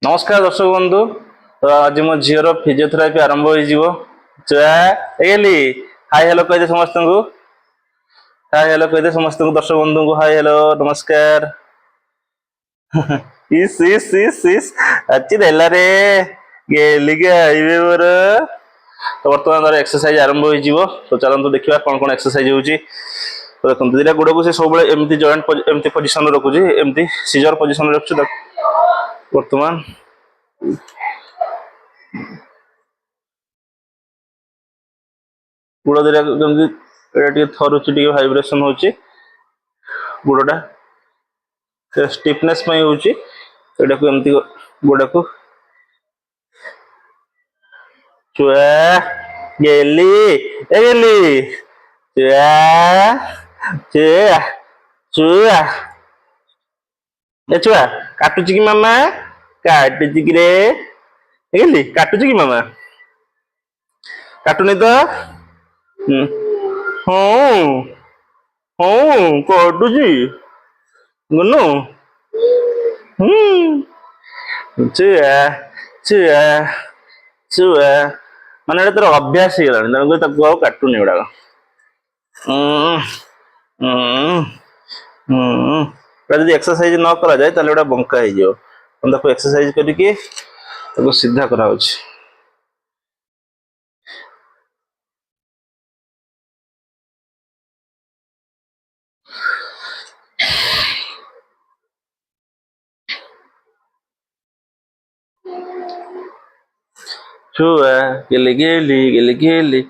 नमस्कार दर्शक बंधु। तो आज मो झीर फिजियोथेरापी आरंभ हो हाय हेलो कह दे समस्त को। हाय हेलो कह दे समस्त को, दर्शक बंधु को हाय हेलो नमस्कार। इस इस इस इस अच्छी देला रे गेली के आइबे मोर। तो वर्तमान तार एक्सरसाइज आरंभ हो। तो चलतु देखा कौन कौन एक्सरसाइज होची। तो देखो दुईटा गोड़ को से सब एमती जॉइंट एमती पोजिशन रखुची, एमती सीजर पोजिशन रखुची। वर्तमान गोड़ दिटा कमी थरुची, भाइब्रेशन होची गोड़टा स्टिफनेस होची। एटा को एमती गोड़ा को चुआ गेली ए गेली चुआ चुआ चुआ ए चुआ काटुची कि मामा काटुची कि रे गेली काटुची कि मामा काटुनी तो हाँ हाँ काटुची गुनु चुआ चुआ चुआ माने एटा तोर अभ्यास हो गलानी, तेणुक ताको आउ काटुनी गुड़ाक। जब एक्सरसाइज न करा जाए ताले एटा बंका हो जाए। एक्सरसाइज करके सीधा करा छुआ गेली गेली गेली गेली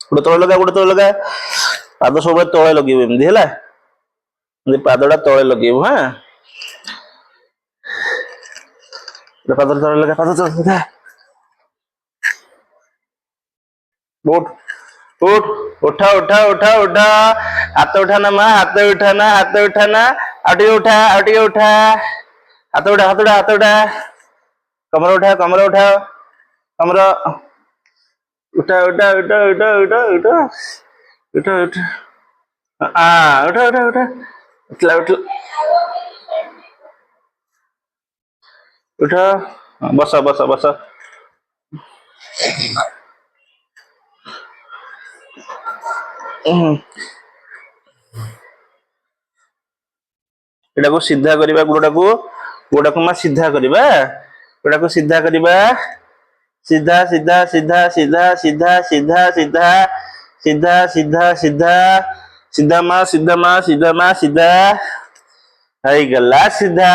गोटे तले लगा, गोटे तले लगा, पाद सब तले लगे एमती है। पादटा तले लगे हाँ, पाद तले लगा, पाद तले लगा। उठ उठ उठा उठा उठा उठा, हाथ उठाना माँ, हाथ उठाना, हाथ उठाना, आउटे उठा, आउटे उठा, हाथ उठा, हाथ उठा, हाथ उठा, कमर उठा, कमर उठा, कमर उठा उठा उठा उठा उठा उठा उठा उठा हाँ उठा उठा उठा उठला उठला उठा बस बस बस। एटा को सीधा करबा, गोड़ा को मां सीधा करबा, गोड़ा को सीधा करबा, सीधा सीधा सीधा सीधा सीधा सीधा सीधा सीधा सीधा सीधा सीधा मां सीधा मां सीधा मां सीधा हाई गला सीधा।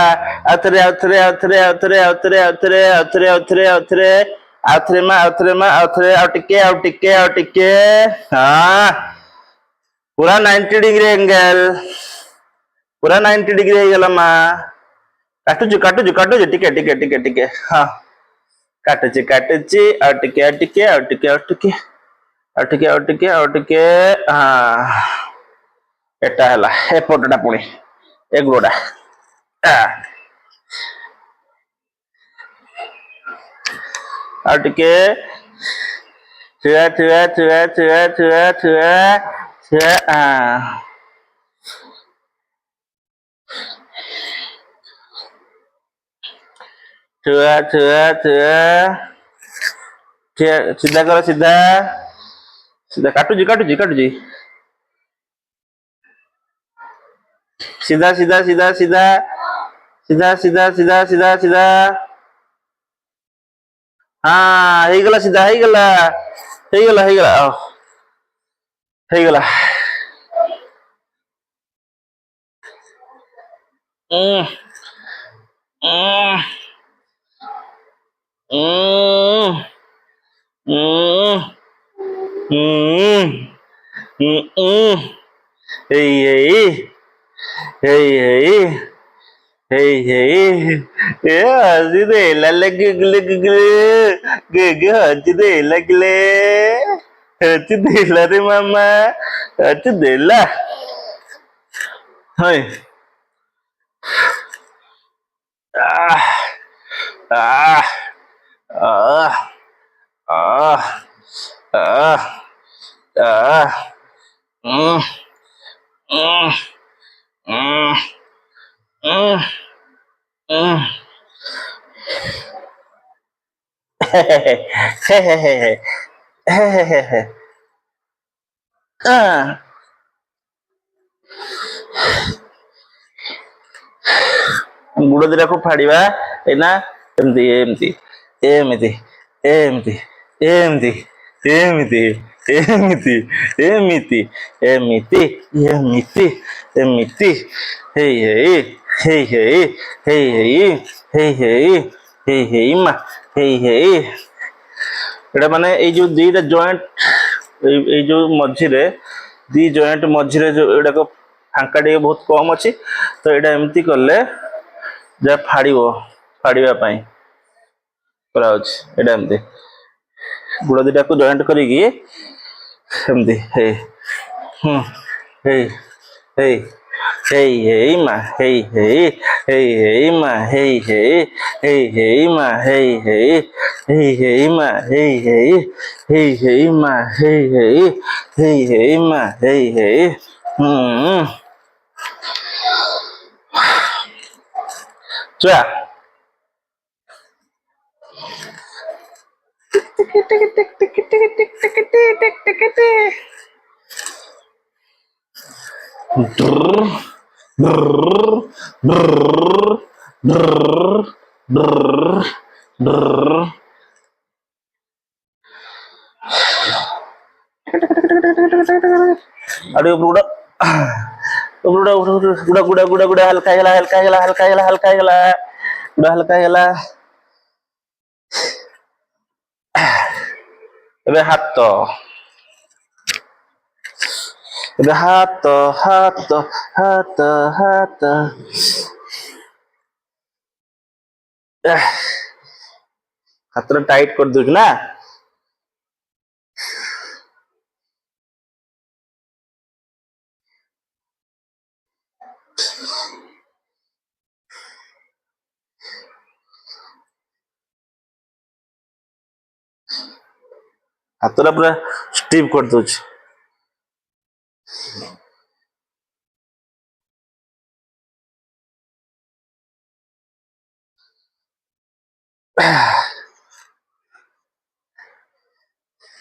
अथरे अथरे अथरे अथरे अथरे अथरे अथरे अथरे अथरे अथरे मां अथरे मां अथरे आउटिके आउटिके आउटिके हाँ पूरा 90 डिग्री एंगल, पूरा 90 डिग्री हो गला मां। काटुचु काटुचु काटुचु टिके टिके टिके टिके हाँ काटुची काटुची आउटिके आउटिके आउटिके आउटिके आउटिके आउटिके आउटिके हाँ एटा हला एपटटा पुणी ए गोड़ा आउटिके छुआ छुआ छुआ छुआ छुआ छुआ छुआ हाँ छुआ छुआ छुआ सीधा करो, सीधा सीधा काटुजी काटुजी काटुजी सीधा सीधा सीधा सीधा सीधा सीधा सीधा सीधा सीधा हाँ हो गला सीधा हो गला हो गला हो गला हो गला hey hey hey hey Hey, hey, yeah, today, la la giggle giggle, giggle, today, la giggle, today, la re mama, today, la, hey, ah, ah, ah, ah, ah, ah, mm, mm, mm, mm, mm. Hehehe, hehehe, ah. ଗୁଡ଼ ଦିଟାକୁ ଫାଡ଼ିବା ଏଇନା ଏମିତି ଏମିତି ଏମିତି ଏମିତି ଏମିତି ଏମିତି ଏମିତି ଏମିତି ଏମିତି ଏମିତି ଏମିତି ହେଇ ହେଇ ହେଇ ହେଇ ହେଇ ହେଇ ହେଇ ହେଇ ହେଇ ହେଇ ମା ହେଇ ହେଇ ଏଇଟା ମାନେ ଏଇ ଯୋଉ ଦିଟା ଜଏଣ୍ଟ ଏଇ ଯୋଉ ମଝିରେ ଦି ଜଏଣ୍ଟ ମଝିରେ ଯୋଉ ଏଗୁଡାକ ଫାଙ୍କା ଟିକେ ବହୁତ କମ ଅଛି ତ ଏଇଟା ଏମିତି କଲେ ଯାହା ଫାଡ଼ିବା ପାଇଁ କରାହଉଛି ଏଇଟା ଏମିତି ଗୁଡ଼ ଦିଟାକୁ ଜଏଣ୍ଟ କରିକି ଏମିତି ହେଇ ହେଇ ହେଇ ହେଇ ହେଇ ମା ହେଇ ହେଇ ହେଇ ହେଇ ମା ହେଇ ହେଇ ହେଇ ହେଇ ମା ହେଇ ହେଇ ହେଇ ହେଇ ମା ହେଇ ହେଇ ହେଇ ହେଇ ମା ହେଇ ହେଇ ହେଇ ହେଇ ମା ହେଇ ହେଇ ଚୁଆ अरे गुड़ा गुड़ा गुड़ा गुड़ा गुड़ा गुड़ा हल्का गला हल्का गला हल्का गला हल्का गला गुड़ा हल्का गला ଏବେ ହାତ ଏବେ ହାତ ହାତ ହାତ ହାତ ହାତଟା ଟାଇଟ୍ କରିଦଉଛୁ ନା ହାତଟା ପୁରା ଷ୍ଟିଫ୍ କରିଦଉଛି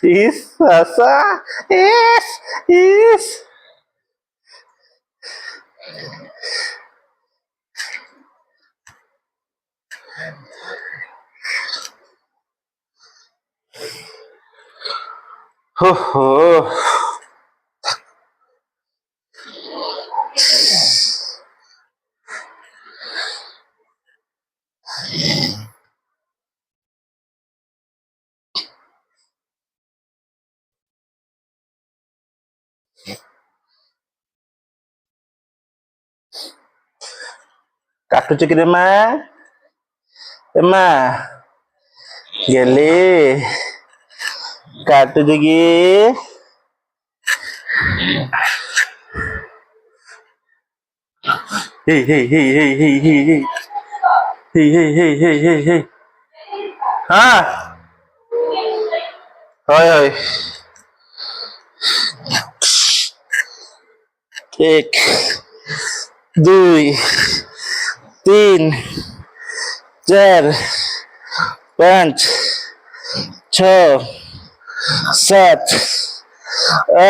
ଇସ୍ ଆଶା ଇସ୍ ଇସ୍ हो हो କାଟୁଛୁ କିରେ ମା ଏ ମା ଗେଲି କାଟୁଛୁ କି ହେଇ ହେଇ ହେଇ ହେଇ ହେଇ ହେଇ ହେଇ ହେଇ ହେଇ ହେଇ ହେଇ ହେଇ ହେଇ ହଁ হয় হয় एक দুই তিন চার পাঁচ ছ সাত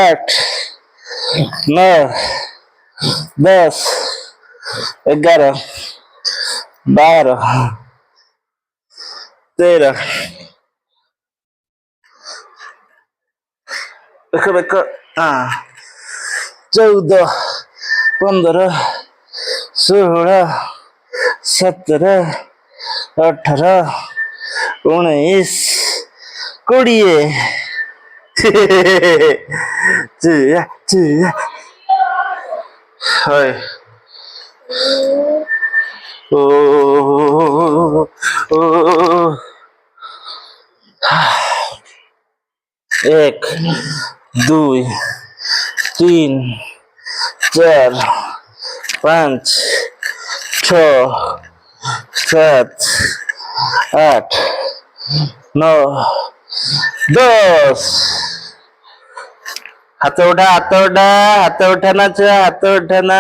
আট নয় 10 11 12 13 देखो देखो हाँ 14 15 16 17 18 19 20 चुया चुया হয় ओ ओ एक दुई तीन चार पाँच छ सात आठ नौ 10 हाथ उठा हाथ उठा हाथ उठाना चाहिए हाथ उठाना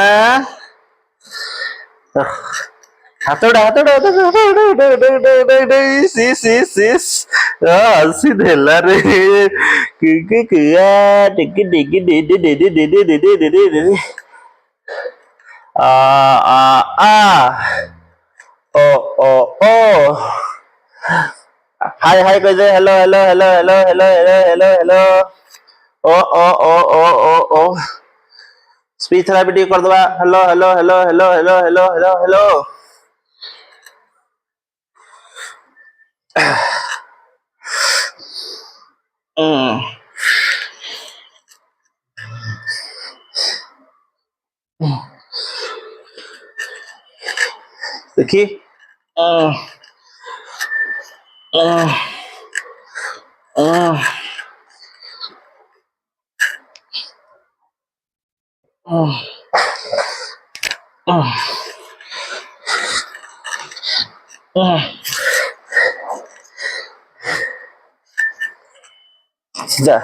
हाथ उठा हाथ उठा हसी देला रे किया टिकी टिकी डी डी डी डी डी डी डी डी डी डी आ आ ओ ओ ओ हाय हाय कह दे hello hello hello hello hello hello hello hello ओ ओ ओ ओ ओ ओ स्पीच थेरापी टी कर दबा hello hello hello hello hello hello hello hello देखिए जा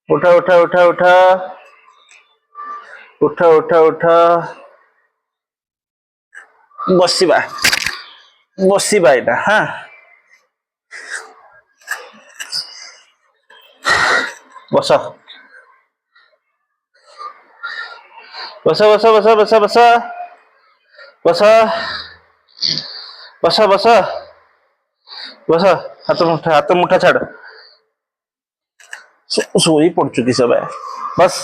उठा उठा उठा उठा उठा उठा उठा बसिबा बसिबा एटा हाँ बस बस बस बस बस बस बस बस बस बस हाथ मुठा छाड़ सोई पड़चु कि सब बस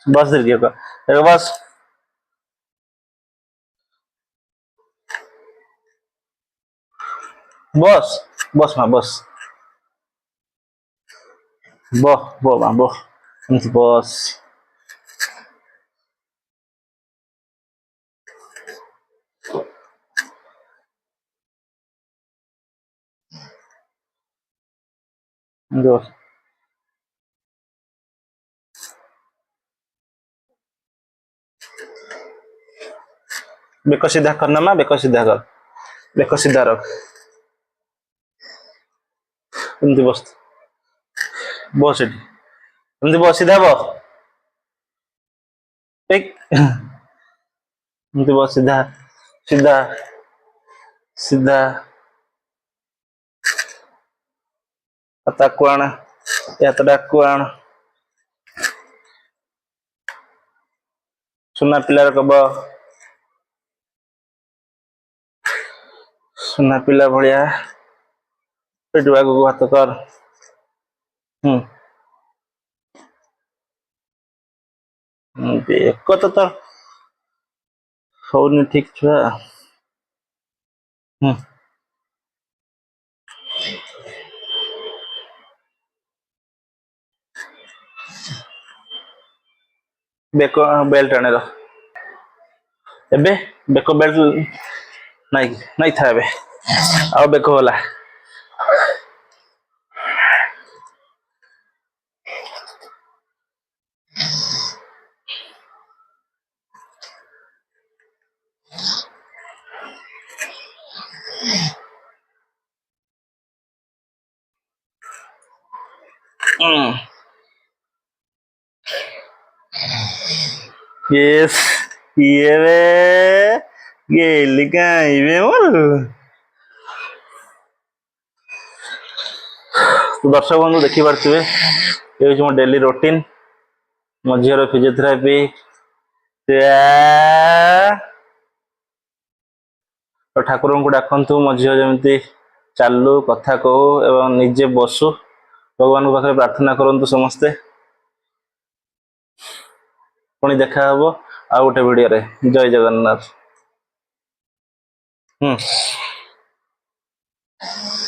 बस दे दिया का बस बस बस माँ बस बो माँ बो बस बेक सीधा करना माँ बेक सीधा कर बेक सीधा रख एमती बस बस एमती बस सीधा एमती बस सीधा सीधा सीधा ताकू आण हाथटा आण सुना पिलार कब सुना पिला भलिया पेटू आगू हाथ कर एक तो हौनी ठीक छुआ बेक बेल्ट आने एबे बेक बेल्ट नहीं नहीं था एबे आ बेक होला यस ये वे गेली काइबे मोर तो दर्शक बंधु देखी पार्थिवे ये हूँ मो डेली रूटीन मो झीर फिजियोथेरापी तो ठाकुर को डाकतु मो झील जमी चालू कथा कहू एवं निजे बसु भगवान पाखे प्रार्थना करंतु समस्ते पुणी देखा हबो आ गोटे वीडियो रे जय जगन्नाथ।